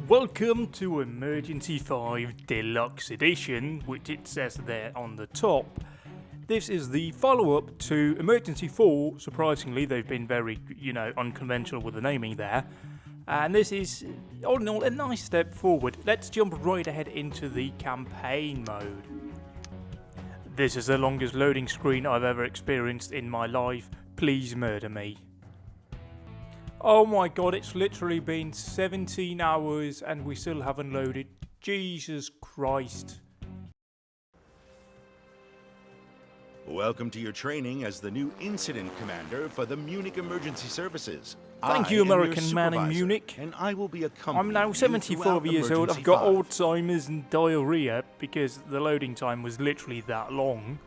Welcome to Emergency 5 Deluxe Edition, which it says there on the top. This is the follow-up to Emergency 4. Surprisingly, they've been very, unconventional with the naming there. And this is, all in all, a nice step forward. Let's jump right ahead into the campaign mode. This is the longest loading screen I've ever experienced in my life. Please murder me. Oh my god, it's literally been 17 hours and we still haven't loaded. Jesus Christ. Welcome to your training as the new incident commander for the Munich Emergency Services. Thank you, American man in Munich. And I will be accompanying I'm now 75 years old. I've got Alzheimer's and diarrhea because the loading time was literally that long.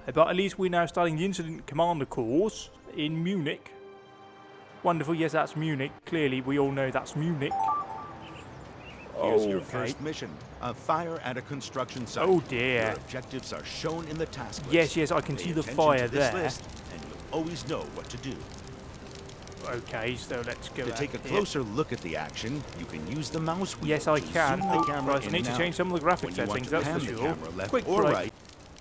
But at least we're now starting the incident commander course in Munich. Wonderful, yes, that's Munich. Clearly, we all know that's Munich. Here's your first mission, a fire at a construction site. Oh dear. Your objectives are shown in the task Yes, list. I can Pay see the attention fire to this there. list, and you'll always know what to do. Okay, so let's go. To take a closer look at the action, you can use the mouse wheel. Yes, I to can. zoom the Oh, camera right, I in need to and change out. some of the graphic When you want settings, to that's for pan the sure. camera left Quick or break. right.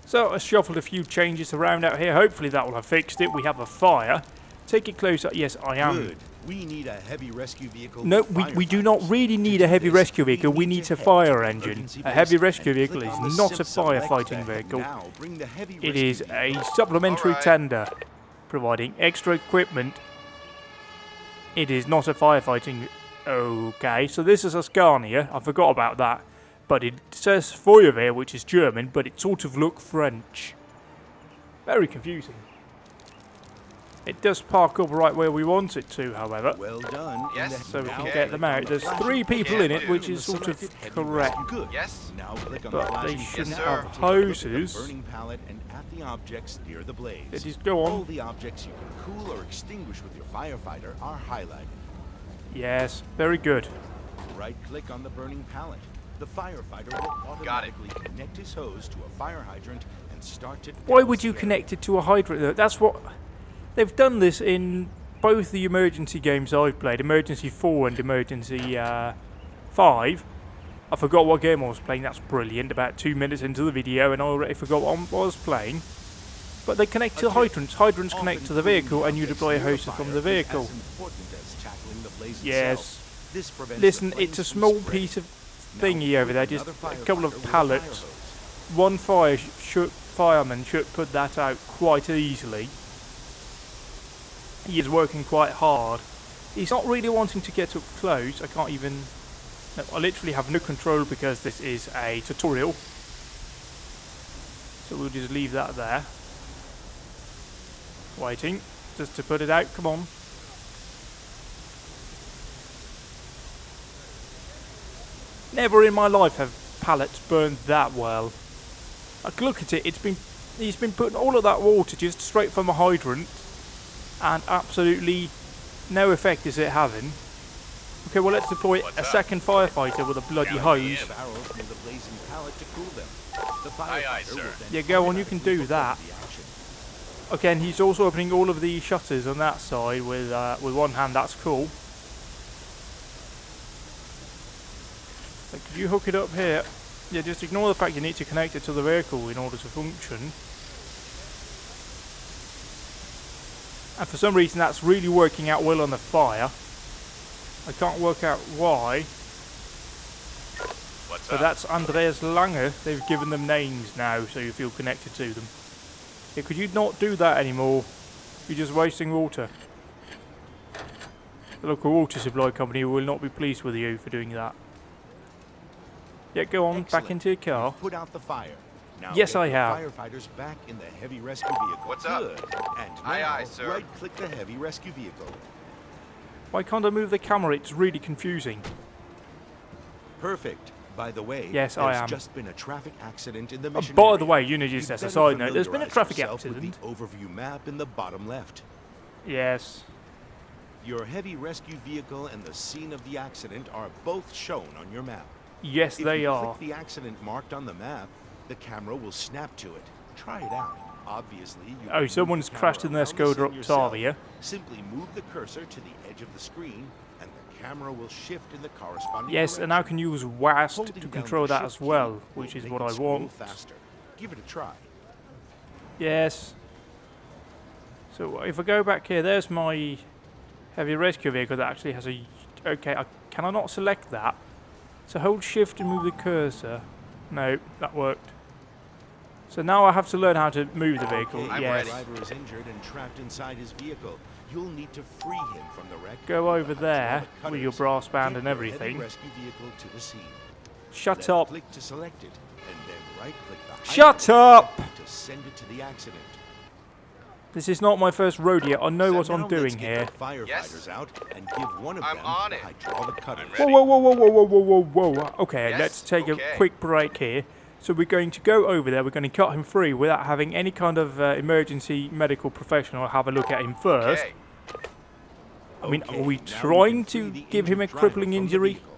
So I shuffled a few changes around out here. Hopefully that will have fixed it. We have a fire. Take it closer. Yes, I am. Good. We need a heavy rescue vehicle. No, we do not really need a heavy rescue vehicle. We need a fire engine. A heavy rescue vehicle is not a firefighting vehicle. It is a supplementary tender, providing extra equipment. It is not a firefighting. Okay, so this is a Scania. I forgot about that. But it says Feuerwehr, which is German, but it sort of looks French. Very confusing. It does park up right where we want it to, however. Well done. Yes. So we can get them out. There's 3 people in it, which is sort of correct. Good. Yes. Now click on But the they flashing shouldn't sir. have Take a look at the hoses. burning pallet and at the objects near the blaze. It is go All on. the objects you can cool or extinguish with your firefighter are highlighted. Yes, very good. Right-click on the burning pallet. The firefighter will automatically connect his hose to a fire hydrant and start it. Why would you connect it to a hydrant though? That's what... They've done this in both the emergency games I've played, Emergency 4 and Emergency 5. I forgot what game I was playing, that's brilliant. About 2 minutes into the video and I already forgot what I was playing. But they connect to hydrants. Hydrants connect to the vehicle and you deploy a hose from the vehicle. Yes. Listen, it's a small piece of thingy over there, just a couple of pallets. One fireman should put that out quite easily. He is working quite hard. He's not really wanting to get up close. I can't even... No, I literally have no control because this is a tutorial. So we'll just leave that there. Waiting. Just to put it out. Come on. Never in my life have pallets burned that well. Like, look at it. He's been putting all of that water just straight from a hydrant. And absolutely no effect is it having. Okay, well let's deploy a second firefighter with a bloody hose. Aye, aye, sir. Yeah, go on, you can do that. Okay, and he's also opening all of the shutters on that side with one hand. That's cool. So could you hook it up here? Yeah, just ignore the fact you need to connect it to the vehicle in order to function. And for some reason that's really working out well on the fire. I can't work out why. What's But up? that's Andreas Lange. They've given them names now so you feel connected to them. Yeah, could you not do that anymore? You're just wasting water. The local water supply company will not be pleased with you for doing that. Yeah, go on, back into your car. Put out the fire. Now Yes, get I your have. Firefighters back in the heavy rescue vehicle. What's up? Good. And Aye, now, aye, sir. right-click the heavy rescue vehicle. Why can't I move the camera? It's really confusing. Perfect. By the way, Yes, I there's am. just been a traffic accident in the Oh, mission by area. the way, just You'd as a better side note, there's been a familiarize traffic yourself with accident. the overview map in the bottom left. Yes. Your heavy rescue vehicle and the scene of the accident are both shown on your map. Yes, If they you are. click the accident marked on the map, the camera will snap to it. Try it out. Obviously, you Oh, can move someone's the crashed camera in their around the Skoda scene yourself. Octavia. Simply move the cursor to the edge of the screen, and the camera will shift in the corresponding Yes, and now I can use WASD Holding to down control the that shift as well, key which will is make what it I scroll want. faster. Give it a try. Yes. So if I go back here, there's my heavy rescue vehicle that actually has a... Okay, can I not select that? So hold shift and move the cursor. No, that worked. So now I have to learn how to move the vehicle. Okay, Yes. The driver is injured and trapped inside his vehicle. You'll need to free him from the wreck. Go over with the there hydraulic with your cutters. brass band Take and your everything. heavy rescue vehicle to the scene. Shut Then up. Click to select it, and then right-click the Shut hydrant up! to send it to the accident. This is not my first rodeo. I know what Now I'm let's doing get here. the firefighters out and give one of I'm them on the it. hydraulic cutters. Whoa, whoa, whoa, whoa, whoa, whoa, whoa, whoa, whoa. Okay, Yes, let's take okay. a quick break here. So we're going to go over there. We're going to cut him free without having any kind of emergency medical professional have a look at him first. Okay. I mean, Okay, are we now trying can free to the give him a injured driver crippling from the injury? vehicle.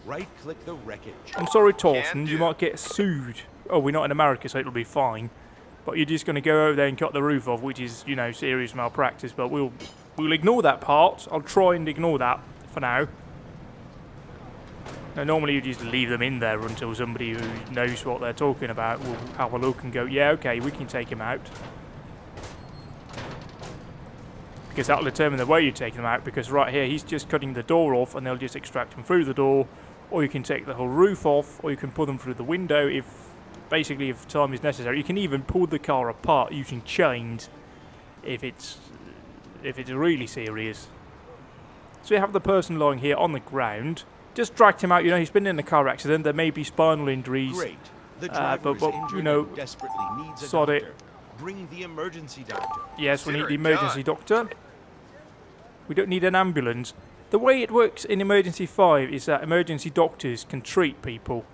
Right-click the wreckage. I'm sorry, Torsten, you do. might get sued. Oh, we're not in America, so it'll be fine. But you're just going to go over there and cut the roof off, which is, you know, serious malpractice. But we'll ignore that part. I'll try and ignore that for now. Now, normally you just leave them in there until somebody who knows what they're talking about will have a look and go, yeah, okay, we can take him out. Because that'll determine the way you take them out, because right here he's just cutting the door off and they'll just extract him through the door, or you can take the whole roof off, or you can pull them through the window if time is necessary. You can even pull the car apart using chains if it's really serious. So you have the person lying here on the ground. Just dragged him out, you know, he's been in a car accident, there may be spinal injuries. Great. The driver but is injured you know, and desperately needs a sod doctor. it. Bring the emergency doctor. Yes, we need the Consider it emergency doctor. We don't need an ambulance. The way it works in Emergency 5 is that emergency doctors can treat people,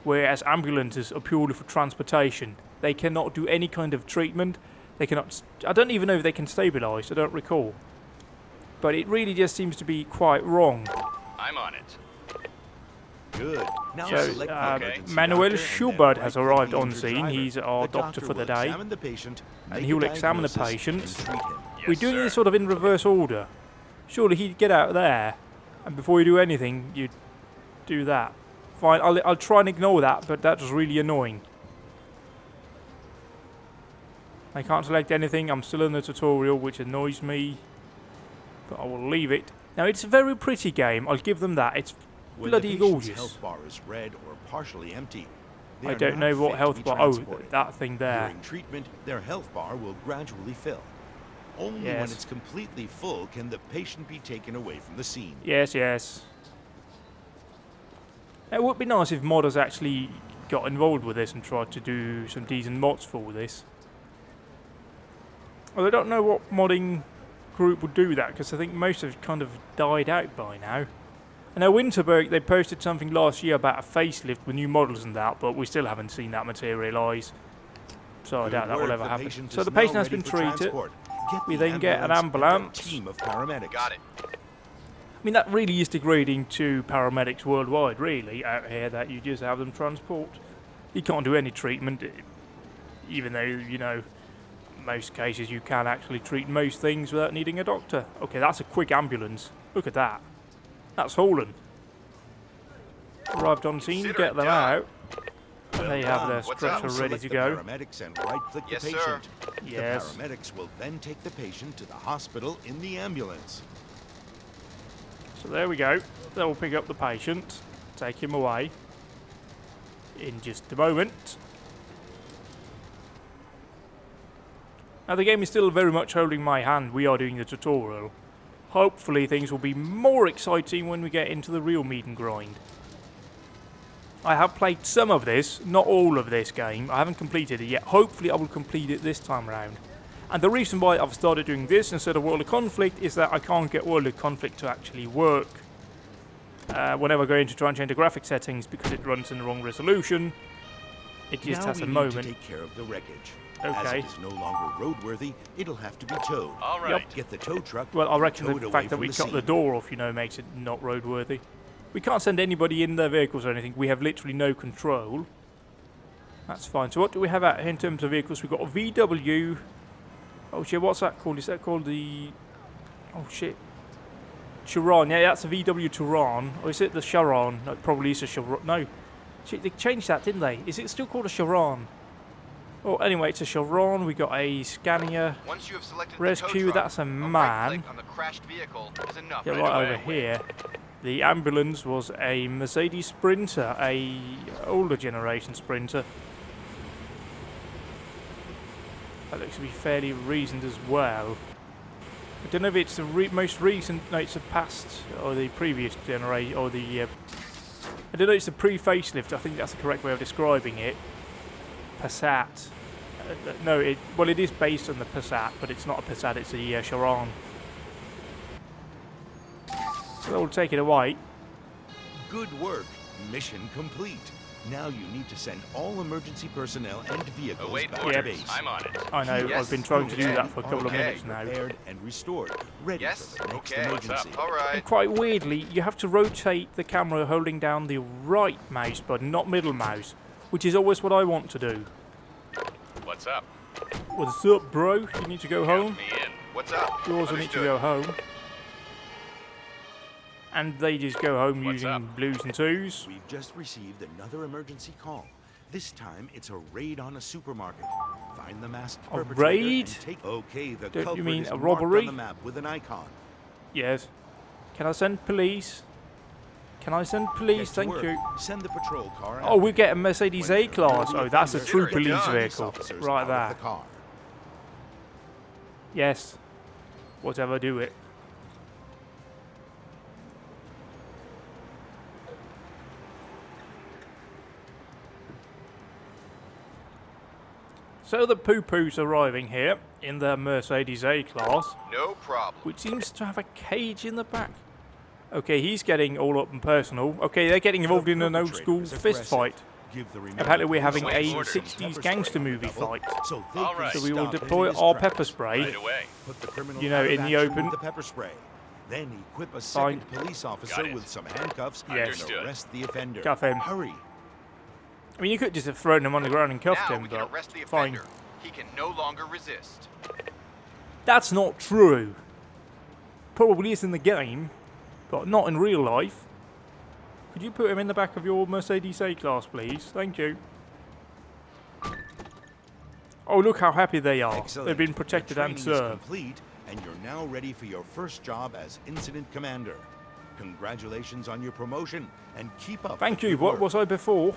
whereas ambulances are purely for transportation. They cannot do any kind of treatment. They cannot... I don't even know if they can stabilise, I don't recall. But it really just seems to be quite wrong. I'm on it. Good. Now So, select the emergency Manuel doctor and Schubert then has right-click arrived the on injured scene. driver. He's our The doctor for the will day. examine the patient, And make he a will examine the diagnosis, patient. and treat him. We're Yes, doing sir. this sort of in reverse order. Surely he'd get out there, and before you do anything, you'd do that. Fine, I'll try and ignore that, but that was really annoying. I can't select anything. I'm still in the tutorial, which annoys me. But I will leave it. Now, it's a very pretty game. I'll give them that. It's When bloody the patient's gorgeous. health bar is red or partially empty, they I are don't not know what fit to health be bar... Oh, transported. that thing there. During treatment, their health bar will gradually fill. Only when Yes. it's completely full can the patient be taken away from the scene. Yes, yes. It would be nice if modders actually got involved with this and tried to do some decent mods for this. Well, I don't know what modding group would do that, because I think most have kind of died out by now. I know Winterberg, they posted something last year about a facelift with new models and that, but we still haven't seen that materialise. So I Good doubt that will work, ever the happen. patient So is the now patient has ready been for treated. transport. We the then get an and a ambulance. team of paramedics. Got it. I mean, that really is degrading to paramedics worldwide, really, out here, that you just have them transport. You can't do any treatment, even though, you know, most cases you can actually treat most things without needing a doctor. Okay, that's a quick ambulance. Look at that. That's Holland. Arrived on scene, Consider get it them done. out. And they have their What's stretcher up? ready Select to the go. paramedics and right-click Yes, the sir. patient. Yes. The paramedics will then take the patient to the hospital in the ambulance. So there we go. They'll pick up the patient, take him away in just a moment. Now the game is still very much holding my hand. We are doing the tutorial. Hopefully things will be more exciting when we get into the real meat and grind. I have played some of this, not all of this game. I haven't completed it yet. Hopefully I will complete it this time around. And the reason why I've started doing this instead of World of Conflict is that I can't get World of Conflict to actually work whenever I go in to try and change the graphic settings because it runs in the wrong resolution. It just now has we a need moment. to take care of the wreckage. Okay. As it is no longer roadworthy, it'll have to be towed. All right. Get the tow truck. Well, I reckon tow it the away fact that from we the cut the scene. door off, you know, makes it not roadworthy. We can't send anybody in their vehicles or anything. We have literally no control. That's fine. So what do we have out here in terms of vehicles? We've got a VW. Oh shit, what's that called? Is that called the... Oh shit. Chiron. Yeah, that's a VW Chiron. Or is it the Chiron? No, it probably is a Chiron. No. They changed that, didn't they? Is it still called a Chiron? Oh, anyway, it's a Chiron. We got a Scania Once you have selected Rescue. the tow truck, That's a man. right-click on the crashed vehicle is enough. Yeah, right over here. The ambulance was a Mercedes Sprinter, a older generation Sprinter. That looks to be fairly recent as well. I don't know if it's the most recent, no, it's the past, or the previous generation, or the, I don't know, it's the pre-facelift, I think that's the correct way of describing it. Passat. No, it is based on the Passat, but it's not a Passat, it's a Chiron. So we'll take it away. Good work. Mission complete. Now you need to send all emergency personnel and vehicles back to base. I'm on it. I know, Yes. I've been trying to do that for a couple of Okay. minutes now. Repaired and restored, ready Yes. for the next Okay. What's emergency. up? All right. And quite weirdly, you have to rotate the camera holding down the right mouse button, not middle mouse, which is always what I want to do. What's up? What's up, bro? You need to go home? Me in. What's up? You also need to go home. And they just go home What's using up? blues and twos. We've just received another emergency call. This time, it's a raid on a supermarket. Find the masked A perpetrator raid? and take. Okay, the Don't you culprit mean is a marked robbery? on the map with an icon. Yes. Can I send police? Can I send police? Get to Thank work. you. Send the patrol car. Oh, we after get a you. Mercedes When A-Class. you're Oh, that's a near true the police police vehicle. officers Right out of there. the car. Yes. Whatever, do it. So the poo-poo's arriving here in the Mercedes A-Class, No problem. which seems to have a cage in the back. Okay, he's getting all up and personal. Okay, they're getting involved in an old school fist fight. Give the Apparently we're having a Wait, orders. 60s gangster movie fight. So, they All can right. So we will stop him deploy in his our tracks. pepper spray. Right away. Put the criminal You know, out of in the action open. with the pepper spray. Then equip a Fine. second police officer it. with some handcuffs Yes. and Understood. arrest the offender. Cuff him. Hurry. I mean, you could just have thrown him on the ground and cuffed Now him, we can but arrest the fine. offender. He can no longer resist. That's not true. Probably is in the game, but not in real life. Could you put him in the back of your Mercedes A-Class, please? Thank you. Oh, look how happy they are. Excellent. They've been protected Your and training is served. complete, and you're now ready for your first job as incident commander. Congratulations on your promotion, and keep up. Thank the you. good What work. was I before?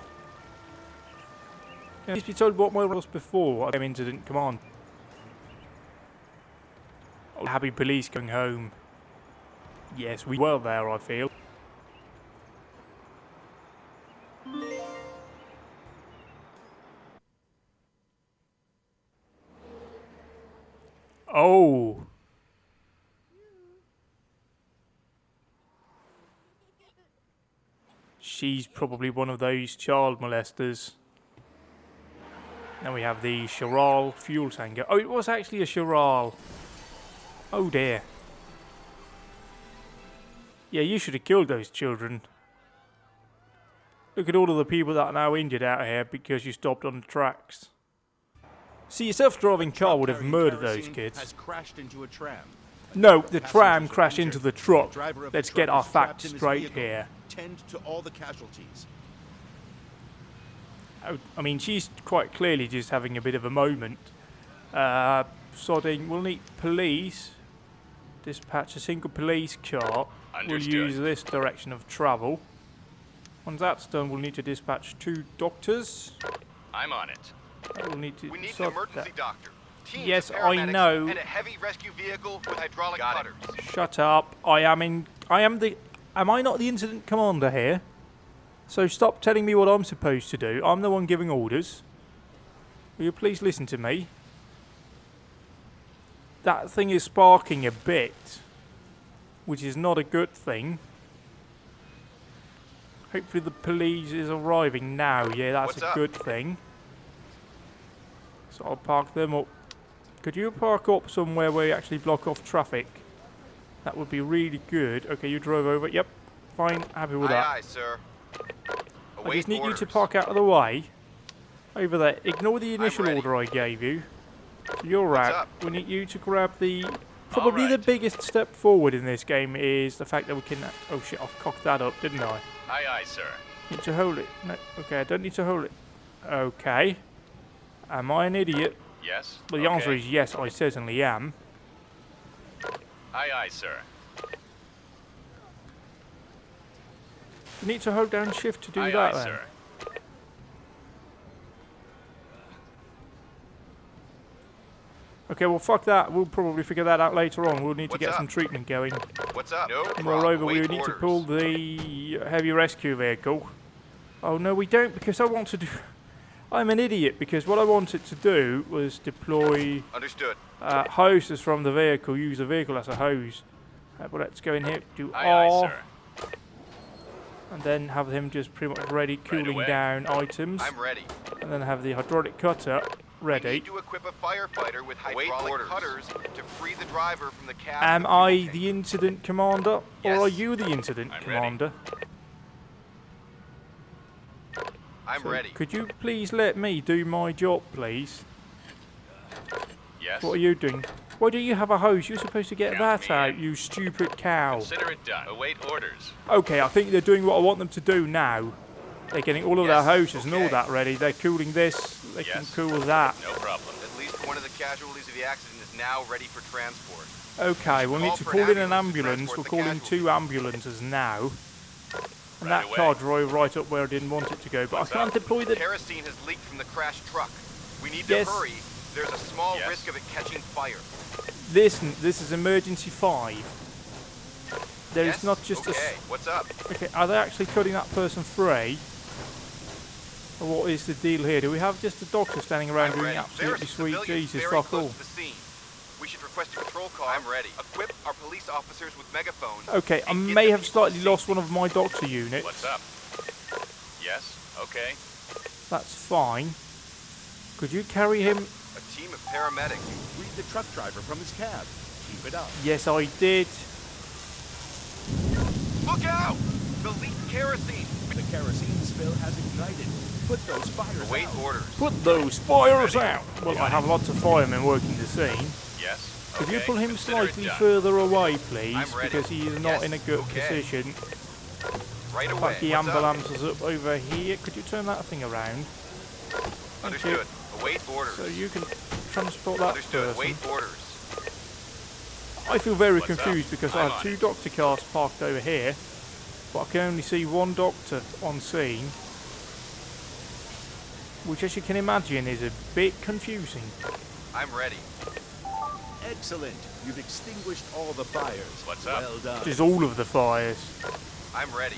Please be told what my role was before I came Incident Command. Oh, happy police going home. Yes, we were there, I feel. Oh. She's probably one of those child molesters. Then we have the Chiral fuel tanker. Oh, it was actually a Chiral. Oh dear. Yeah, you should have killed those children. Look at all of the people that are now injured out here because you stopped on the tracks. See, a self-driving car would have Truck murdered carrying those kerosene kids. Has crashed into a tram. No, the Passengers tram are crashed injured. into the truck. The driver of the Let's truck get our is trapped facts in his straight vehicle. here. Tend to all the casualties. Oh, I mean, she's quite clearly just having a bit of a moment. Sodding, we'll need police. Dispatch a single police car. Understood. We'll use this direction of travel. Once that's done, we'll need to dispatch 2 doctors. I'm on it. We'll need to We need an sort emergency that. doctor. Teams Yes, of I paramedics know. And a heavy rescue vehicle with hydraulic cutters. Shut up. Am I not the incident commander here? So stop telling me what I'm supposed to do. I'm the one giving orders. Will you please listen to me? That thing is sparking a bit, which is not a good thing. Hopefully the police is arriving now. Yeah, that's What's a up? good thing. So I'll park them up. Could you park up somewhere where you actually block off traffic? That would be really good. Okay, you drove over. Yep, fine. Happy with that. Aye, aye, sir. I Await just need you orders. to park out of the way. Over there. Ignore the initial ready. order I gave you. So you're What's out. up? We need you to grab the Probably the Alright. biggest step forward in this game is the fact that we can... Oh shit, I cocked that up, didn't I? Aye, aye, sir. Need to hold it. No, okay, I don't need to hold it. Okay. Am I an idiot? Yes. Well, the answer is yes, I certainly am. Aye, aye, sir. You need to hold down shift to do Aye, that aye, then. sir. Okay, well fuck that. We'll probably figure that out later on. We'll need to What's get up? some treatment going. What's up? No problem. Moreover, we Wait need to orders. pull the heavy rescue vehicle. Oh no, we don't, because I want to do... I'm an idiot, because what I wanted to do was deploy Understood. hoses from the vehicle, use the vehicle as a hose. But let's go in here, do Aye, aye, R, sir. and then have him just pretty much ready, cooling away. down items, I'm ready. and then have the hydraulic cutter We ready. need to equip a firefighter with hydraulic cutters to free the driver from the cab. Am I the incident commander, Yes. or are you the incident I'm ready. commander? I'm So ready. Could you please let me do my job, please? Yes. What are you doing? Why do you have a hose? You're supposed to get Count that me out, in. you stupid cow. Consider it done. Await orders. Okay, I think they're doing what I want them to do now. They're getting all of their Yes, hoses and all okay. that ready. They're cooling this, they Yes. can cool that. No problem. At least one of the casualties of the accident is now ready for transport. Okay, we'll need Call to for call an in an ambulance to ambulance. We're transport the calling casualty. 2 ambulances now. And Right that away. car drove right up where I didn't want it to go, but What's I can't up? deploy the... Kerosene has leaked from the crashed truck. We need Yes. to hurry. There's a small Yes. risk of it catching fire. Listen, this is emergency 5. There is Yes? not just okay. What's up? Okay, are they actually cutting that person free? Or what is the deal here? Do we have just a doctor standing around I'm doing ready. absolutely There's sweet civilians Jesus very fuck close all? to the scene. We should request a patrol car. I'm ready. Equip our police officers with megaphones. Okay, I and get may them have to slightly safety. lost one of my doctor units. What's up? Yes. Okay. That's fine. Could you carry him? A team of paramedics. Freed the truck driver from his cab. Keep it up. Yes, I did. Look out! The leaked kerosene. The kerosene spill has ignited. Put those fires Await out. orders. Put those fires Ready. out! Well, Got I have lots of firemen working the scene. Yes. Could you okay. pull him Consider it slightly done. further away, please? I'm ready. Because he is not Yes, in a good okay. position. Right away. Fuck the What's up? ambulance is up over here. Could you turn that thing around? Understood. Await orders. So you can transport that Understood. person. Await orders. I feel very What's up? confused because I I'm have on 2 it. doctor cars parked over here, but I can only see 1 doctor on scene, which, as you can imagine, is a bit confusing. I'm ready. Excellent. You've extinguished all the fires. What's up? Well done. Just all of the fires. I'm ready.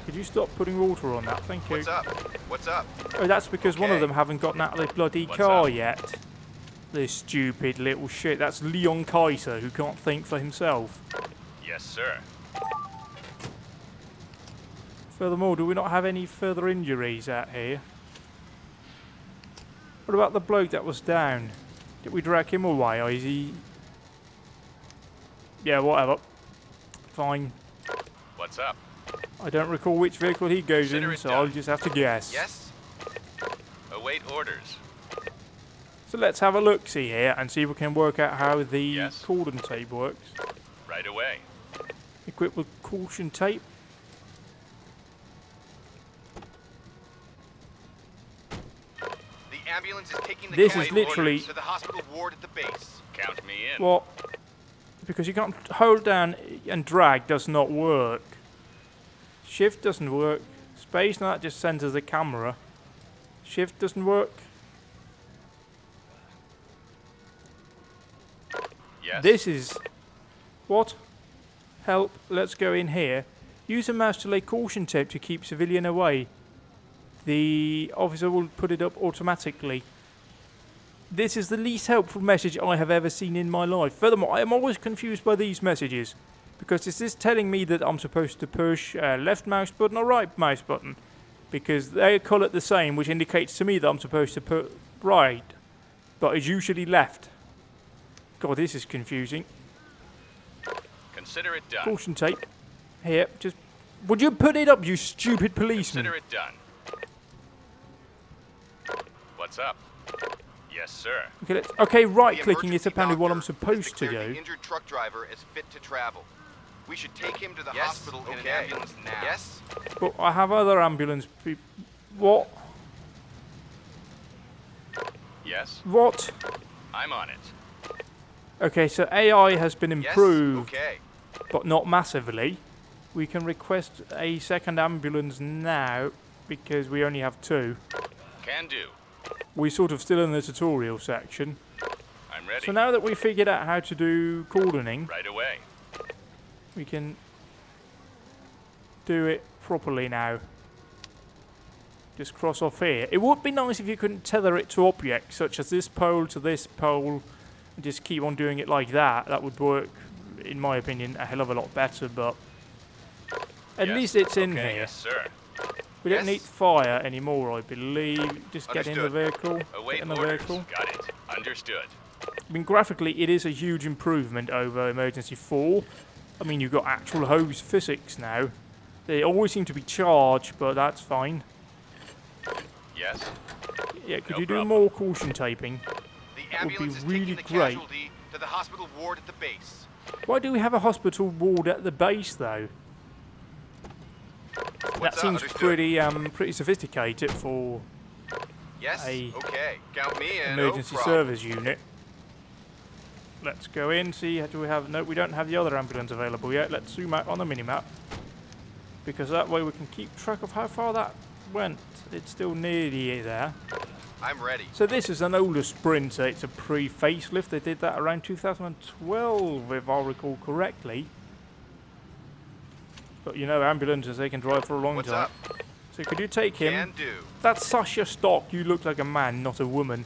Could you stop putting water on that? Thank you. What's up? What's up? Oh, that's because one of Okay. them haven't gotten out of the bloody What's car up? yet. This stupid little shit. That's Leon Kaiser, who can't think for himself. Yes, sir. Furthermore, do we not have any further injuries out here? What about the bloke that was down? Did we drag him away, or is he... Yeah, whatever. Fine. What's up? I don't recall which vehicle he goes Consider in, it so done. I'll just have to guess. Yes. Await orders. So let's have a look-see here and see if we can work out how the Yes. cordon tape works. Right away. Equipped with caution tape. The ambulance is taking the This call is literally- to the hospital ward at the base. Count me in. What? Because you can't hold down and drag does not work. Shift doesn't work. Space, no, that just centers the camera. Shift doesn't work. Yes. This is... What? Help, let's go in here. Use a mouse to lay caution tape to keep civilian away. The officer will put it up automatically. This is the least helpful message I have ever seen in my life. Furthermore, I am always confused by these messages. Because is this telling me that I'm supposed to push left mouse button or right mouse button? Because they call it the same, which indicates to me that I'm supposed to put right. But it's usually left. God, this is confusing. Consider it done. Caution tape. Here, just... Would you put it up, you stupid policeman? Consider it done. What's up? Yes, sir. Okay, right The clicking is emergency apparently what I'm doctor has supposed to declared do. The injured truck driver is fit to travel. We should take him to the Yes, hospital in an okay. ambulance now. Yes? But I have other ambulance people. What? Yes. What? I'm on it. Okay, so AI has been improved, Yes? Okay. but not massively. We can request a second ambulance now because we only have 2. Can do. We're sort of still in the tutorial section. I'm ready. So now that we figured out how to do cordoning, Right away. we can do it properly now. Just cross off here. It would be nice if you couldn't tether it to objects, such as this pole to this pole, and just keep on doing it like that. That would work, in my opinion, a hell of a lot better, but at Yes. least it's in Okay, here. Yes, sir. We don't Yes. need fire anymore, I believe. Just get in the Understood. vehicle. Await Get in the orders. vehicle. Got it. Understood. I mean, graphically, it is a huge improvement over Emergency 4. I mean, you've got actual hose physics now. They always seem to be charged, but that's fine. Yes. Yeah, could No you do problem. more caution taping? The That would be ambulance is really taking the great. casualty to the hospital ward at the base. Why do we have a hospital ward at the base, though? What's That up? seems Understood. pretty sophisticated for Yes. a Okay. Count me in. emergency no problem. service unit. Let's go in, see, do we have, no, we don't have the other ambulance available yet. Let's zoom out on the minimap, because that way we can keep track of how far that went. It's still nearly there. I'm ready. So this is an older Sprinter, it's a pre-facelift. They did that around 2012, if I recall correctly. But you know, ambulances, they can drive for a long What's time. up? So could you take him? Can do. That's Sasha Stock. You look like a man, not a woman.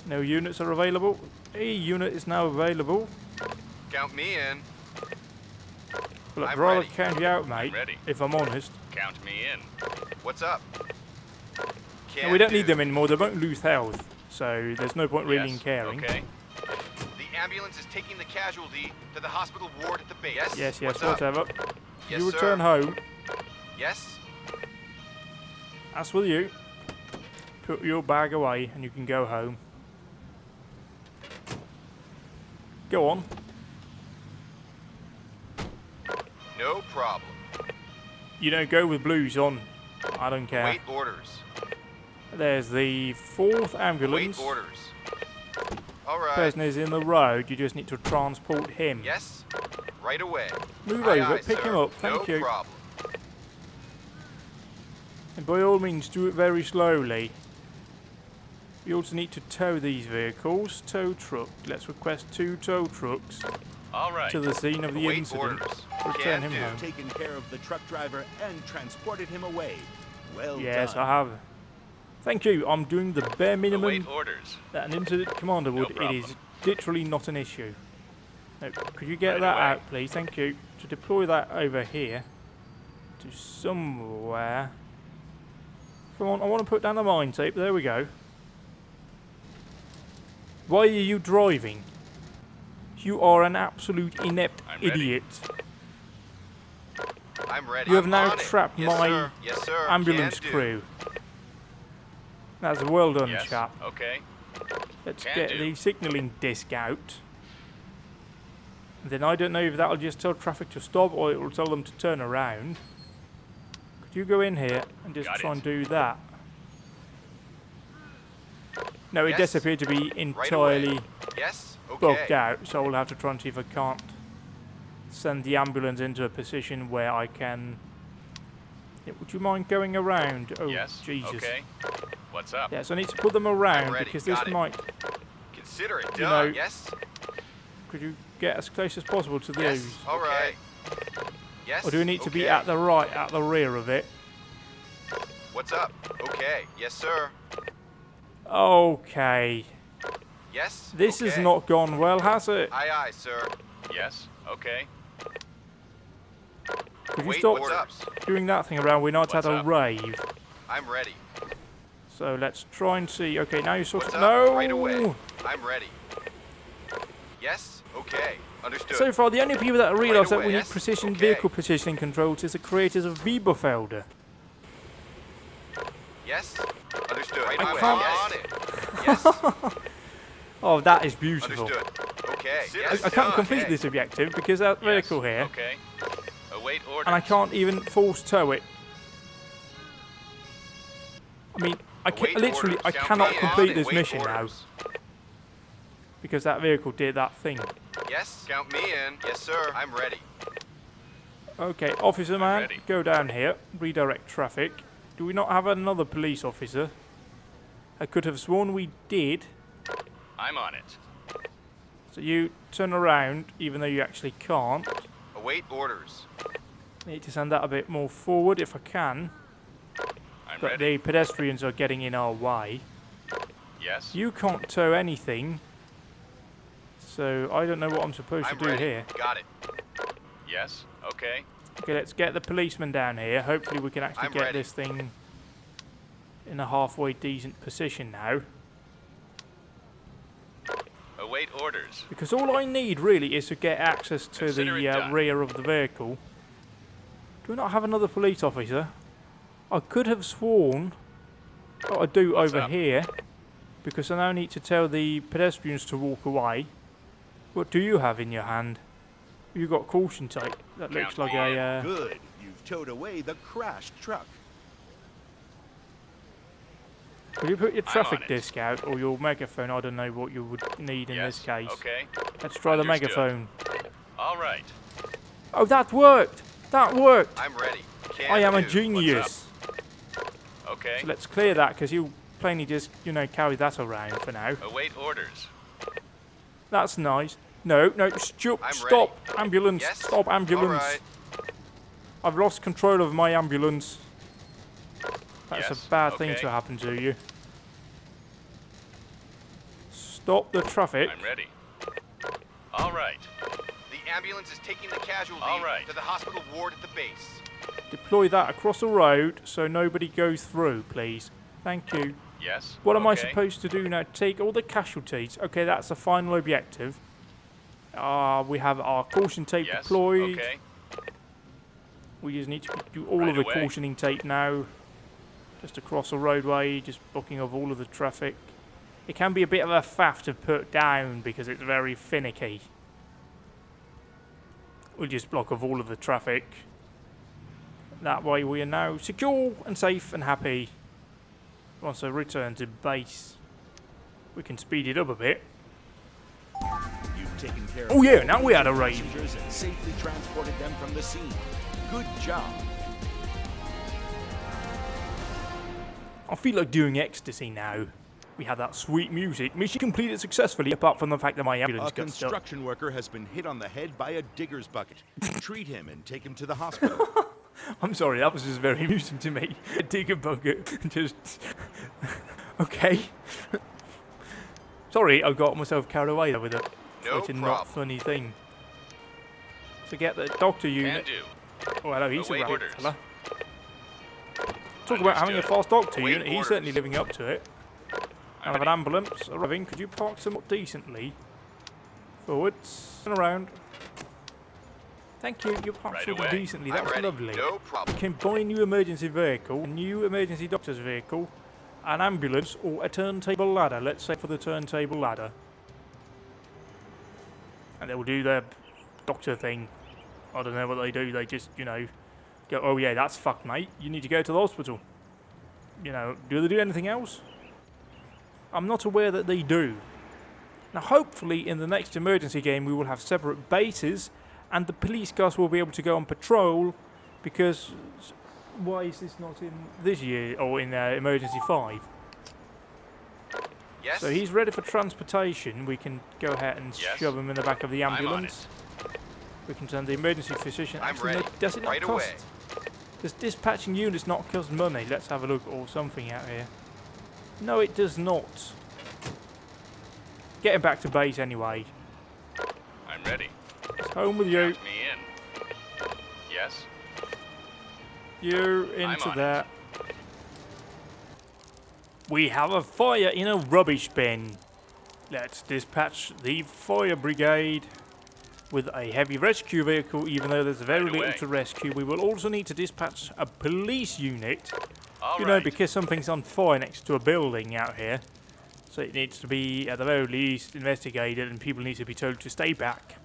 No units are available. A unit is now available. Count me in. Well, I'd I'm rather ready. count you out, mate, ready. if I'm honest. Count me in. What's up? And we don't need them anymore. They won't lose health. So there's no point really in Yes. caring. Okay. The ambulance is taking the casualty to the hospital ward at the base. Yes, What's up? whatever. Yes, You sir. return home. Yes. As with you, put your bag away and you can go home. Go on. No problem. You know, go with blues on. I don't care. Wait orders. There's the 4th ambulance. Wait orders. All right. Person is in the road. You just need to transport him. Yes. Right away. Move Aye, over. aye, Pick sir. him up. Thank no you. problem. And by all means, do it very slowly. We also need to tow these vehicles. Tow truck. Let's request 2 tow trucks All right. to the scene of the Await incident. orders. Return Can him do. home. Taken care of the truck driver and transported him away. Well Yes, done. I have. Thank you. I'm doing the bare minimum Await orders. that an incident commander would. It problem. is literally not an issue. Now, could you get Right that away. out, please? Thank you. To deploy that over here to somewhere. Come on, I want to put down the mine tape. There we go. Why are you driving? You are an absolute inept I'm ready. idiot. I'm ready. You have I'm now on it. trapped Yes, my sir. Yes, sir. ambulance Can do. crew. That's well done, Yes. chap. Okay. Let's Can get do. the signalling disc out. Then I don't know if that'll just tell traffic to stop or it will tell them to turn around. Could you go in here and just Got try it. and do that? No, it Yes. does appear to be Right entirely away. Yes. Okay. bugged out, so I'll have to try and see if I can't send the ambulance into a position where I can... Yeah, would you mind going around? Oh, Yes. Jesus. Okay. What's up? Yes, I need to put them around ready. because Got this it. might... Consider it You done. know, Yes. Could you get as close as possible to Yes. those? All right. Yes. Or do we need to be okay. at the right, at the rear of it? What's up? Okay. Yes, sir. Okay. Yes. This has okay. not gone well, has it? Aye, aye, sir. Yes. Okay. Could you Wait stop orders. doing that thing around? We're not at What's a up? rave. I'm ready. So let's try and see. Okay, now you're sort What's of... up? No! Right away. I'm ready. Yes. Okay. Understood. So far, the only people that realise that away, we need yes? precision Okay. vehicle positioning controls is the creators of Biberfelder. Yes. Understood. Understood. Right I away. can't- On it. Yes. Oh, that is beautiful. Understood. Okay. I can't complete this objective because that vehicle here, Okay. Await orders. and I can't even force tow it. I mean, Await literally, orders. I Count cannot me in. complete On this it. mission Wait now orders. because that vehicle did that thing. Yes. Count me in. Yes, sir. I'm ready. Okay, officer man, ready. go down here, redirect traffic. Do we not have another police officer? I could have sworn we did. I'm on it. So you turn around, even though you actually can't. Await orders. Need to send that a bit more forward if I can. I'm But ready. the pedestrians are getting in our way. Yes. You can't tow anything. So I don't know what I'm supposed I'm to do ready. here. Got it. Yes. Okay. Okay, let's get the policeman down here. Hopefully we can actually I'm get ready. this thing in a halfway decent position now. Await orders. Because all I need really is to get access to Consider it the done. rear of the vehicle. Do we not have another police officer? I could have sworn what I do What's over up? here. Because I now need to tell the pedestrians to walk away. What do you have in your hand? You got caution tape. That looks Count like me a... Good. You've towed away the crashed truck. Will you put your I'm traffic on it. disc out or your megaphone? I don't know what you would need in Yes. this case. Okay. Let's try the Understood. megaphone. All right. Oh, that worked! That worked! I'm ready. Can I am a do. genius. Okay. So let's clear that because you plainly just, you know, carry that around for now. Await orders. That's nice. No, no, I'm stop! ready. Ambulance! Yes. Stop, ambulance! All right. I've lost control of my ambulance. That's Yes, a bad thing okay. to happen to you. Stop the traffic. I'm ready. All right. The ambulance is taking the casualty All right. to the hospital ward at the base. Deploy that across the road so nobody goes through, please. Thank you. Yes. What am I okay. supposed to do now? Take all the casualties. Okay, that's the final objective. We have our caution tape Yes. deployed. Okay. We just need to do all Right of the away. cautioning tape now. Just across the roadway, just blocking off all of the traffic. It can be a bit of a faff to put down because it's very finicky. We'll just block off all of the traffic. That way we are now secure and safe and happy. Once I return to base, we can speed it up a bit. You've taken care Oh of yeah, all now we had a the raid. passengers and safely transported them from the scene. Good job. I feel like doing ecstasy now. We had that sweet music. Mission completed successfully, apart from the fact that my A ambulance got stuck. construction worker has been hit on the head by a digger's bucket. Treat him and take him to the hospital. I'm sorry, that was just very amusing to me. A digger bucket. Just. Okay. Sorry, I got myself carried away there with a No quite a not problem. funny thing. So get the doctor Can unit. do. Oh, hello, he's a Await right orders. fella. Talk about having a Understood. fast doctor Await unit. He's orders. certainly living up to it. I I'm have an ready. ambulance arriving. Could you park somewhat decently? Forwards. Turn around. Thank you. You parked Right sort of away. decently. I'm That's ready. lovely. No problem. Combine new emergency vehicle, a new emergency doctor's vehicle, an ambulance, or a turntable ladder. Let's say for the turntable ladder. And they will do their doctor thing. I don't know what they do. They just, you know, go, oh yeah, that's fucked, mate. You need to go to the hospital. You know, do they do anything else? I'm not aware that they do. Now, hopefully, in the next emergency game, we will have separate bases, and the police cars will be able to go on patrol, because why is this not in this year, or in Emergency 5? Yes. So he's ready for transportation. We can go ahead and Yes. shove him in the back of the I'm on ambulance. We can send the emergency physician. I'm Actually, no, ready. does it not Right cost? away. Does dispatching units not cost money? Let's have a look, or something out here. No, it does not. Getting back to base anyway. I'm ready. It's home with you. Count me in. Yes. You're I'm into on that. We have a fire in a rubbish bin. Let's dispatch the fire brigade with a heavy rescue vehicle, even though there's very Right little away. to rescue. We will also need to dispatch a police unit All You know, right. because something's on fire next to a building out here, so it needs to be, at the very least, investigated, and people need to be told to stay back.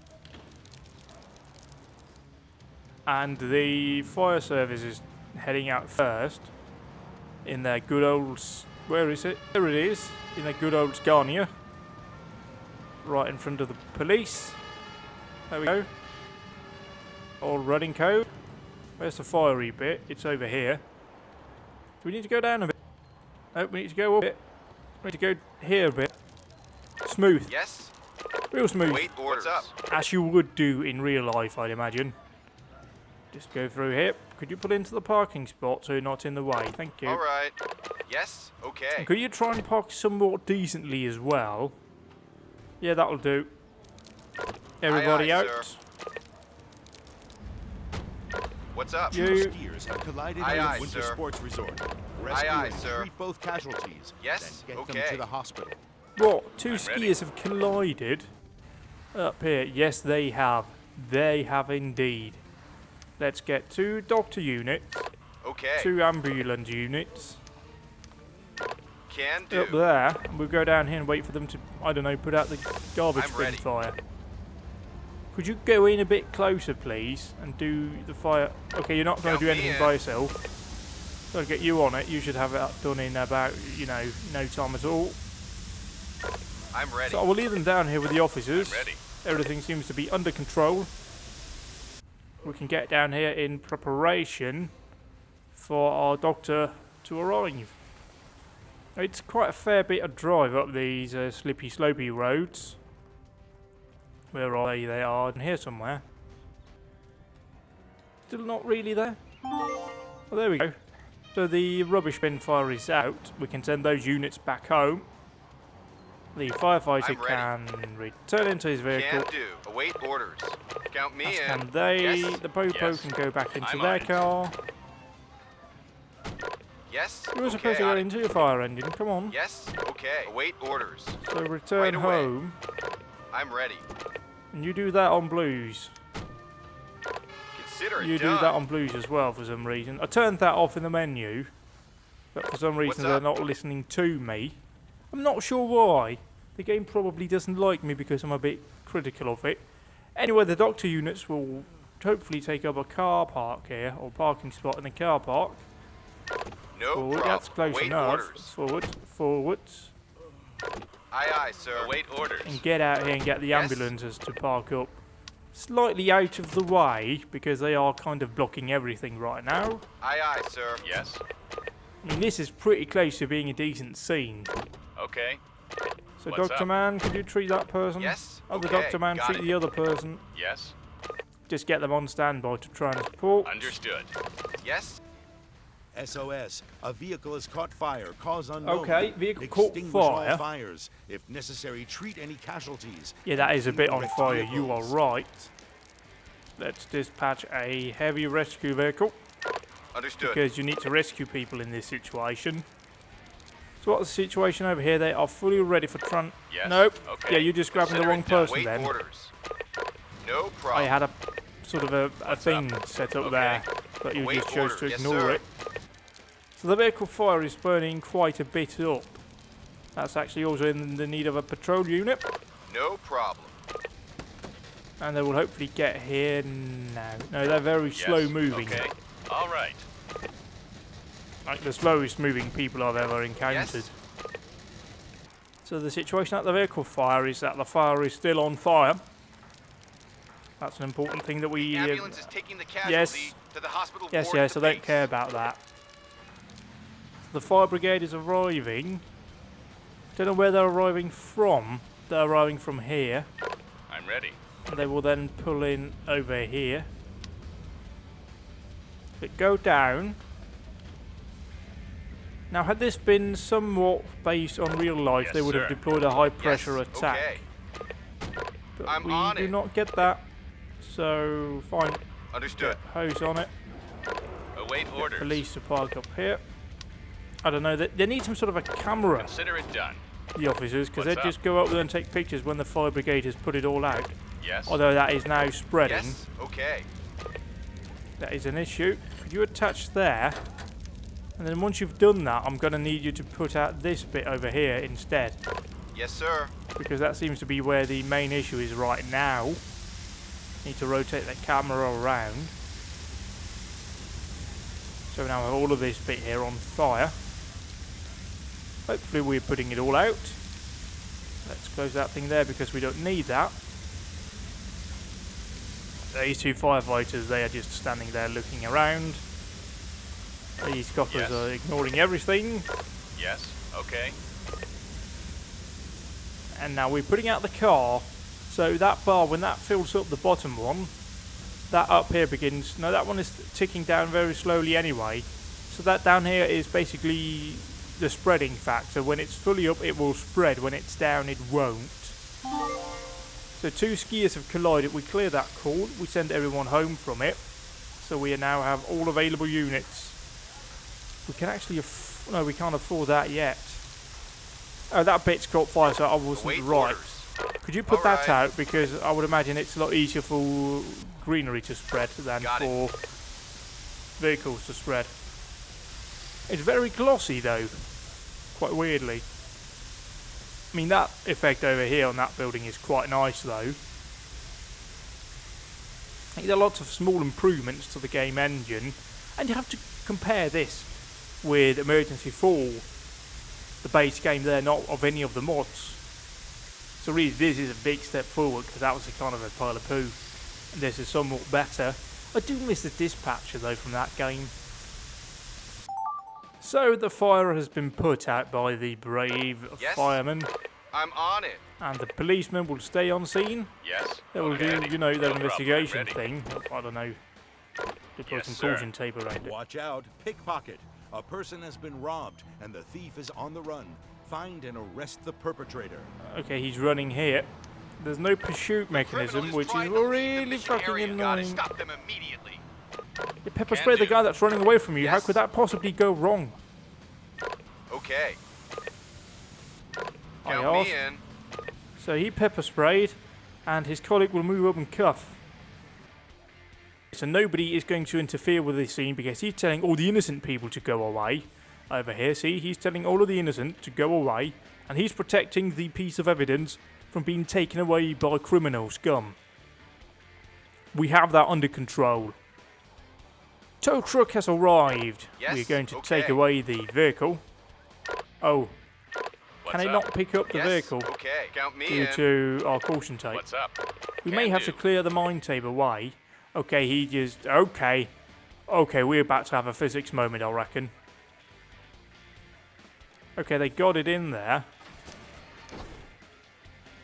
And the fire service is heading out first in their good old... Where is it? There it is. In their good old Scania. Right in front of the police. There we go. All running code. Where's the fiery bit? It's over here. Do we need to go down a bit? No, we need to go up a bit. We need to go here a bit. Smooth. Yes? Real smooth. Wait orders. What's up? As you would do in real life, I'd imagine. Just go through here. Could you pull into the parking spot so you're not in the way? Thank you. All right. Yes? Okay. And could you try and park somewhat decently as well? Yeah, that'll do. Everybody aye, out. sir. What's up? Two You- skiers have collided Aye, in aye, a winter sir. sports resort. Rescue Aye, and sir. treat both casualties. Yes, Then get them okay. to the hospital. What? Two I'm skiers ready. have collided up here. Yes, they have. They have indeed. Let's get 2 doctor units, Okay. 2 ambulance units Can up do. there. And we'll go down here and wait for them to, I don't know, put out the garbage I'm bin ready. fire. Could you go in a bit closer, please, and do the fire? Okay, you're not going Count to do me anything in. by yourself. Got to get you on it. You should have it done in about, you know, no time at all. I'm ready. So I will leave them down here with the officers. Ready. Everything seems to be under control. We can get down here in preparation for our doctor to arrive. It's quite a fair bit of drive up these slippy, slopey roads. Where are they? They are in here somewhere. Still not really there. Oh, there we go. So the rubbish bin fire is out. We can send those units back home. The firefighter I'm can return into his vehicle. Can do. Await orders. Count me As in. can they. Yes? The Popo Yes. can go back into I'm their on it. car. Yes? You were okay. supposed to get into your fire engine. Come on. Yes? Okay. Await orders. So return Right away. home. I'm ready. And you do that on blues. Consider it You done. do that on blues as well for some reason. I turned that off in the menu. But for some reason they're up? not listening to me. I'm not sure why. The game probably doesn't like me because I'm a bit critical of it. Anyway, the doctor units will hopefully take up a car park here, or parking spot in the car park. No Forward, problem. that's close Await enough. orders. Forward, forwards. Aye, aye, sir. Await orders. And get out here and get the Yes. ambulances to park up slightly out of the way because they are kind of blocking everything right now. Aye, aye, sir. Yes. I mean, this is pretty close to being a decent scene. Okay. So, What's Doctor up? Man, could you treat that person? Yes? Other Okay, Doctor Man, got treat it. the other person. Yes. Just get them on standby to transport. Understood. Yes? SOS. A vehicle has caught fire. Cause unknown. Okay, vehicle caught Extinguish fire. all fires. If necessary, treat any casualties. Yeah, that is a bit on Direct fire. You are vehicles. right. Let's dispatch a heavy rescue vehicle Understood. because you need to rescue people in this situation. So what's the situation over here? They are fully ready for Yes. Nope. Okay. Yeah, you're just grabbing the Consider wrong it done. person Await then. orders. No I problem. had a sort of a What's thing up? set up Okay. there, but you Await just chose to orders. Yes, ignore sir. it. So the vehicle fire is burning quite a bit up. That's actually also in the need of a patrol unit, No problem. and they will hopefully get here now. No, they're very Yes. slow moving. Okay. All right. Like the slowest moving people I've ever encountered. Yes. So the situation at the vehicle fire is that the fire is still on fire. That's an important thing that we... The ambulance is taking the casualty yes. to the hospital Yes, ward yes, I at the don't base. care about that. The fire brigade is arriving. Don't know where they're arriving from. They're arriving from here. I'm ready. And they will then pull in over here. But go down. Now, had this been somewhat based on real life, Yes, they would have sir. deployed a high pressure Yes, attack. Okay. But I'm we on do it. not get that. So, fine. Understood. Hose on it. Await orders. Police to park up here. I don't know. They need some sort of a camera, Consider it done. the officers, because What's they up? just go up there and take pictures when the fire brigade has put it all out. Yes. Although that is now spreading. Yes. Okay. That is an issue. Could you attach there? And then once you've done that, I'm going to need you to put out this bit over here instead. Yes, sir. Because that seems to be where the main issue is right now. Need to rotate that camera around. So now I have all of this bit here on fire. Hopefully we're putting it all out. Let's close that thing there because we don't need that. These two firefighters, they are just standing there looking around. These coppers are ignoring everything. Yes, okay. And now we're putting out the car. So that bar, when that fills up the bottom one, that up here begins... No, that one is ticking down very slowly anyway. So that down here is basically the spreading factor. When it's fully up, it will spread. When it's down, it won't. So two skiers have collided. We clear that call. We send everyone home from it. So we now have all available units. We can actually... No, we can't afford that yet. Oh, that bit's caught fire, so I wasn't right. Could you put that out? Because I would imagine it's a lot easier for greenery to spread than for vehicles to spread. It's very glossy though, quite weirdly. I mean, that effect over here on that building is quite nice though. There are lots of small improvements to the game engine, and you have to compare this with Emergency 4, the base game there, not of any of the mods. So really this is a big step forward, because that was a kind of a pile of poo, and this is somewhat better. I do miss the dispatcher though from that game. So the fire has been put out by the brave firemen. I'm on it. And the policemen will stay on scene. Yes. They will do, you know, their investigation thing. I don't know. To put some caution tape around it. Watch out, pickpocket. A person has been robbed and the thief is on the run. Find and arrest the perpetrator. Okay, he's running here. There's no pursuit mechanism, which is really fucking annoying. Stop them immediately. You pepper spray the guy that's running away from you. How could that possibly go wrong? Okay. I Count asked. me in. So he pepper sprayed, and his colleague will move up and cuff. So nobody is going to interfere with this scene because he's telling all the innocent people to go away. Over here, see, he's telling all of the innocent to go away, and he's protecting the piece of evidence from being taken away by criminal scum. We have that under control. Tow truck has arrived. Yes, We're going to take away the vehicle. Oh. Can I not pick up the vehicle Okay, count me due in. to our caution tape? What's up? We may have to clear the mine tape away. Okay, he just... Okay. Okay, we're about to have a physics moment, I reckon. Okay, they got it in there.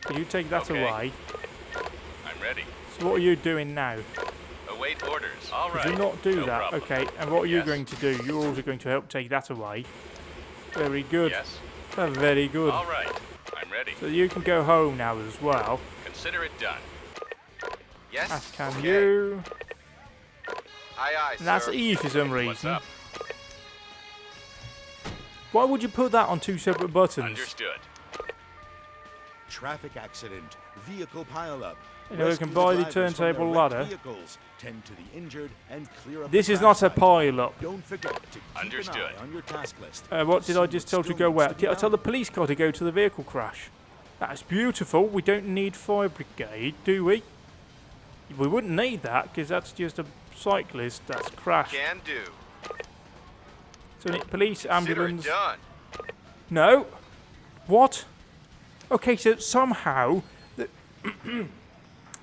Can you take that away? I'm ready. So what are you doing now? Await orders. All right. Could you not do No that? problem. Okay, and what are you Yes. going to do? You're also going to help take that away. Very good. Yes. Very good. All right. I'm ready. So you can go home now as well. Consider it done. Yes. As can okay. you. Aye, aye, And that's sir. E for some What's reason. up? Why would you put that on two separate buttons? Understood. Traffic accident. Vehicle pileup. You know, we can Rescue buy the drivers from their turntable wrecked ladder. Vehicles. Tend to the injured and clear up This the is not a crash site. pile-up. Don't forget to keep Understood. an eye on your task list. What did I just tell to go where? Still Did I needs tell to the police car to go to the vehicle crash? That's beautiful. We don't need fire brigade, do we? We wouldn't need that because that's just a cyclist that's crashed. Can do. So police, Consider it ambulance. done. No. What? Okay, so somehow,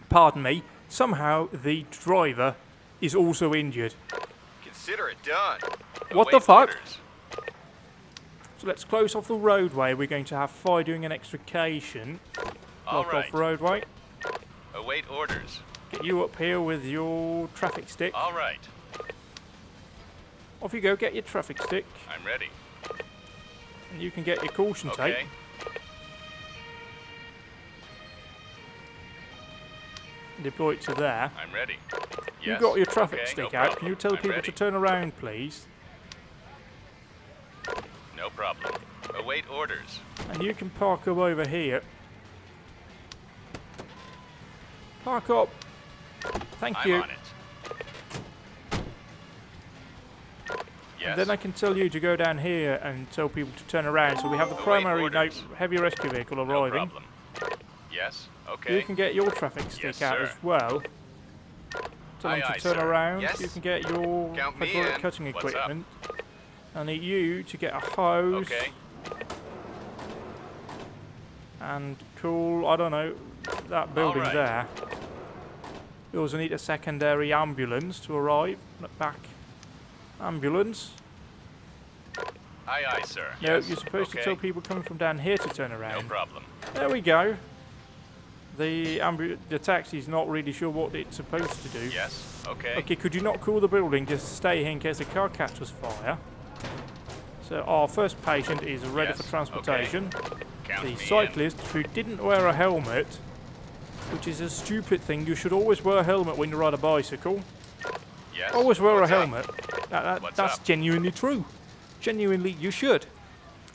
pardon me, somehow the driver is also injured. Consider it done. What the Await fuck? orders. So let's close off the roadway. We're going to have fire doing an extrication. All Block right. off roadway. Await orders. Get you up here with your traffic stick. All right. Off you go, get your traffic stick. I'm ready. And you can get your caution tape. Okay. And deploy it to there. I'm ready. You Yes. got your traffic Okay, stick no out. problem. Can you tell I'm people ready. to turn around, please? No problem. Await orders. And you can park up over here. Park up. Thank I'm you. on it. Yes. Yes. Then I can tell you to go down here and tell people to turn around. So we have the Await primary orders. heavy rescue vehicle No arriving. problem. Yes. Okay. You can get your traffic stick Yes, out sir. as well. Tell them Aye, to aye, turn sir. around. Yes. You can get your Count me hydraulic in. cutting What's up? equipment. I need you to get a hose. Okay. And cool, I don't know, that building right. there. You also need a secondary ambulance to arrive. Back. Ambulance. Aye, aye, sir. No, Yes. you're supposed to tell people coming from down here to turn No around. problem. There we go. The taxi's not really sure what it's supposed to do. Yes. Okay. Okay, could you not cool the building? Just stay here in case the car catches fire. So our first patient is ready Yes, for transportation. Count The me cyclist who didn't wear a helmet, which is a stupid thing. You should always wear a helmet when you ride a bicycle. in. Yes. Always wear What's a up? helmet. What's That's up? genuinely true. Genuinely, you should.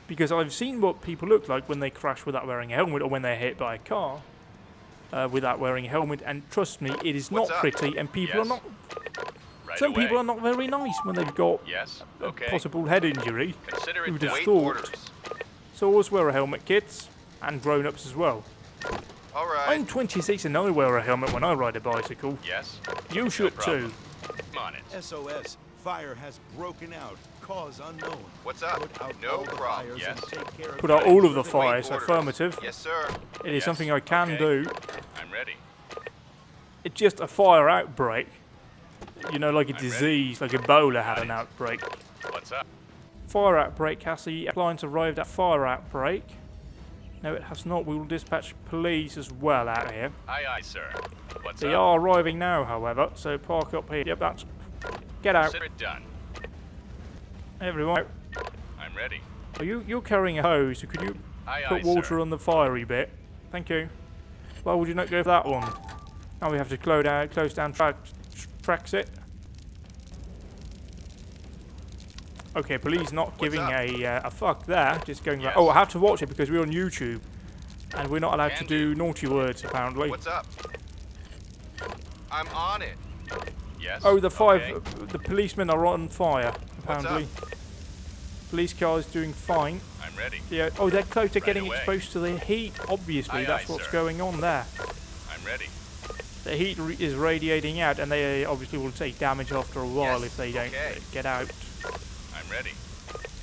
Because I've seen what people look like when they crash without wearing a helmet or when they're hit by a car without wearing a helmet. And trust me, it is What's not up? pretty. And people Yes. are not. Right Some away. people are not very nice when they've got Yes. a Okay. possible head injury. Consider Who'd it have done. Await thought? orders. So always wear a helmet, kids, and grown-ups as well. All right. I'm 26 and I wear a helmet when I ride a bicycle. Yes. You should too. problem. I'm on it. SOS. Fire has broken out. Cause unknown. What's up? Put out No all the problem. fires Yes. and take care of Put out all of the Await fires, orders. affirmative. Yes, sir. It is Yes, something I can okay. do. I'm ready. It's just a fire outbreak. You know, like a I'm ready. disease, like Ebola had Got an it. outbreak. What's up? Fire outbreak, has the appliance arrived at fire outbreak? No, it has not. We will dispatch police as well out here. Aye, aye, sir. What's They up? are arriving now, however, so park up here. Yep, that's... Get out. Consider it done. Everyone. I'm ready. Are you're carrying a hose, so could you Aye, put aye, water sir. on the fiery bit? Thank you. Why would you not go for that one? Now we have to close down tracks it. Okay, police not giving up? a fuck there. Just going like, Yes. oh, I have to watch it because we're on YouTube. And we're not allowed to Can do naughty words, apparently. What's up? I'm on it. Yes. Oh, the Okay. the policemen are on fire, What's apparently. Police car is doing fine. I'm ready. Yeah. Oh, they're close to Right getting away. exposed to the heat. Obviously, Aye, that's aye, what's sir. going on there. I'm ready. The heat is radiating out, and they obviously will take damage after a while Yes, if they don't okay. get out. I'm ready.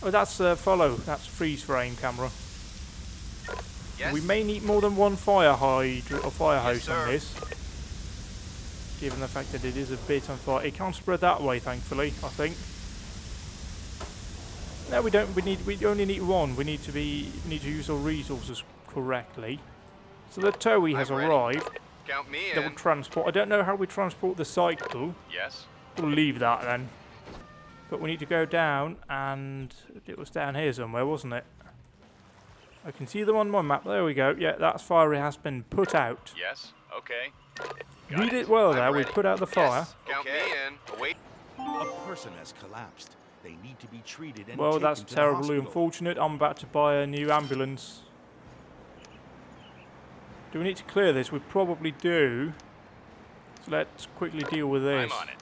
Oh, that's follow. That's freeze frame camera. Yes. We may need more than one fire hydrant or fire hose sir. on this, given the fact that it is a bit on fire. It can't spread that way, thankfully. I think. No, we don't. We only need one. We need to use our resources correctly. So the towee has I'm ready. arrived. Count me That will in. transport. I don't know how we transport the cycle. Yes. We'll leave that then. But we need to go down, and it was down here somewhere, wasn't it? I can see them on my map. There we go. Yeah, that fire has been put out. Yes. Okay. We Got did it. well I'm there. We ready. put out the fire. Yes. Count Okay. me in. Await. A person has collapsed. They need to be treated and Well, taken that's to the terribly hospital. unfortunate. I'm about to buy a new ambulance. Do we need to clear this? We probably do. So let's quickly deal with this. I'm on it.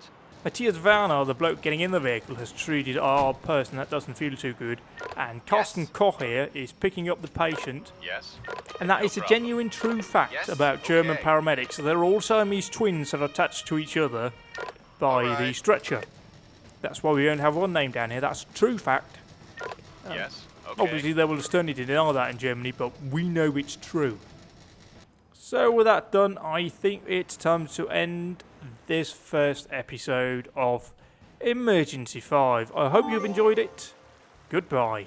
Matthias Werner, the bloke getting in the vehicle, has treated our person that doesn't feel too good. And Carsten Koch here is picking up the patient. Yes. And that No is a problem. genuine true fact Yes, about German okay. paramedics. They're all Siamese twins that are attached to each other by the Alright. stretcher. That's why we only have one name down here. That's a true fact. Yes. Okay. Obviously, they will sternly deny that in Germany, but we know it's true. So with that done, I think it's time to end this first episode of Emergency 5. I hope you've enjoyed it. Goodbye.